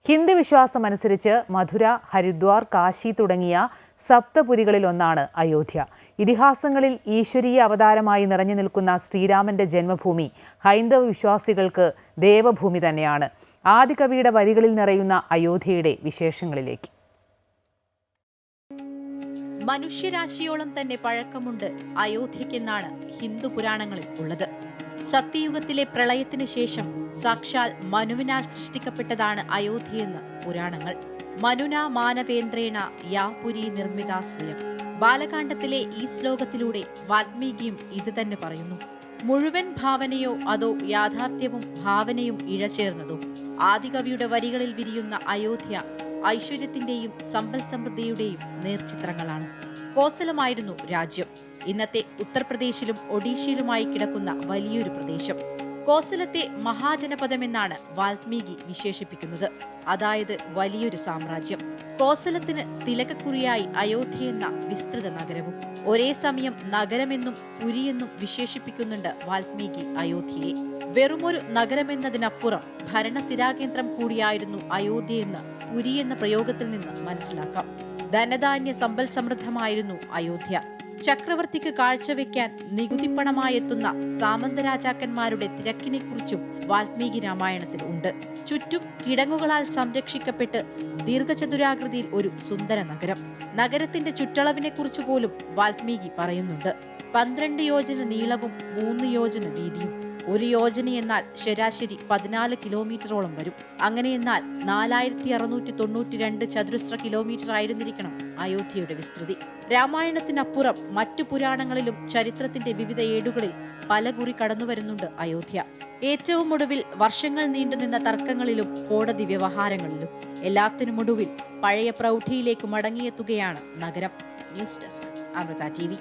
ഹിന്ദു വിശ്വാസമനുസരിച്ച് മധുര, ഹരിദ്വാർ, കാശി തുടങ്ങിയ സപ്തപുരികളിലൊന്നാണ് അയോധ്യ. ഇതിഹാസങ്ങളിൽ ഈശ്വരീയ അവതാരമായി നിറഞ്ഞു നിൽക്കുന്ന ശ്രീരാമന്റെ ജന്മഭൂമി ഹൈന്ദവ വിശ്വാസികൾക്ക് ദേവഭൂമി തന്നെയാണ്. ആദികവിയുടെ വരികളിൽ നിറയുന്ന അയോധ്യയുടെ വിശേഷങ്ങളിലേക്ക്. മനുഷ്യരാശിയോളം തന്നെ പഴക്കമുണ്ട് അയോധ്യയ്ക്കെന്നാണ് ഹിന്ദു പുരാണങ്ങളിൽ ഉള്ളത്. സത്യയുഗത്തിലെ പ്രളയത്തിന് ശേഷം സാക്ഷാൽ മനുവിനാൽ സൃഷ്ടിക്കപ്പെട്ടതാണ് അയോധ്യയെന്ന് പുരാണങ്ങൾ. മനുന മാനവേന്ദ്രേണ യാ പുരി നിർമ്മിത സ്വയം. ബാലകാണ്ഡത്തിലെ ഈ ശ്ലോകത്തിലൂടെ വാൽമീകിയും ഇത് തന്നെ പറയുന്നു. മുഴുവൻ ഭാവനയോ അതോ യാഥാർത്ഥ്യവും ഭാവനയും ഇഴചേർന്നതോ? ആദികവിയുടെ വരികളിൽ വിരിയുന്ന അയോധ്യ ഐശ്വര്യത്തിന്റെയും സമ്പൽ സമൃദ്ധിയുടെയും നേർചിത്രങ്ങളാണ്. കോസലമായിരുന്നു രാജ്യം. ഇന്നത്തെ ഉത്തർപ്രദേശിലും ഒഡീഷയിലുമായി കിടക്കുന്ന വലിയൊരു പ്രദേശം. കോസലത്തെ മഹാജനപദമെന്നാണ് വാൽമീകി വിശേഷിപ്പിക്കുന്നത്. അതായത് വലിയൊരു സാമ്രാജ്യം. കോസലത്തിന് തിലകക്കുറിയായി അയോധ്യ എന്ന വിസ്തൃത നഗരവും. ഒരേ സമയം നഗരമെന്നും പുരിയെന്നും വിശേഷിപ്പിക്കുന്നുണ്ട് വാൽമീകി അയോധ്യയെ. വെറുമൊരു നഗരമെന്നതിനപ്പുറം ഭരണസിരാകേന്ദ്രം കൂടിയായിരുന്നു അയോധ്യയെന്ന് പുരി എന്ന പ്രയോഗത്തിൽ നിന്ന് മനസ്സിലാക്കാം. ധനധാന്യ സമ്പൽ സമൃദ്ധമായിരുന്നു അയോധ്യ. ചക്രവർത്തിക്ക് കാഴ്ചവെക്കാൻ നികുതിപ്പണമായെത്തുന്ന സാമന്ത രാജാക്കന്മാരുടെ തിരക്കിനെക്കുറിച്ചും വാൽമീകി രാമായണത്തിൽ ഉണ്ട്. ചുറ്റും കിടങ്ങുകളാൽ സംരക്ഷിക്കപ്പെട്ട് ദീർഘചതുരാകൃതിയിൽ ഒരു സുന്ദര നഗരം. നഗരത്തിന്റെ ചുറ്റളവിനെക്കുറിച്ച് പോലും വാൽമീകി പറയുന്നുണ്ട്. 12 യോജന നീളവും 3 യോജന വീതിയും. 1 യോജന എന്നാൽ ശരാശരി 14 കിലോമീറ്ററോളം വരും. അങ്ങനെയെന്നാൽ 4692 ചതുരശ്ര കിലോമീറ്റർ ആയിരുന്നിരിക്കണം അയോധ്യയുടെ വിസ്തൃതി. രാമായണത്തിനപ്പുറം മറ്റു പുരാണങ്ങളിലും ചരിത്രത്തിന്റെ വിവിധ ഏടുകളിൽ പലകുറി കടന്നുവരുന്നുണ്ട് അയോധ്യ. ഏറ്റവും ഒടുവിൽ വർഷങ്ങൾ നീണ്ടുനിന്ന തർക്കങ്ങളിലും കോടതി വ്യവഹാരങ്ങളിലും എല്ലാത്തിനുമൊടുവിൽ പഴയ പ്രൗഢിയിലേക്ക് മടങ്ങിയെത്തുകയാണ് നഗരം. News desk, Amrita TV.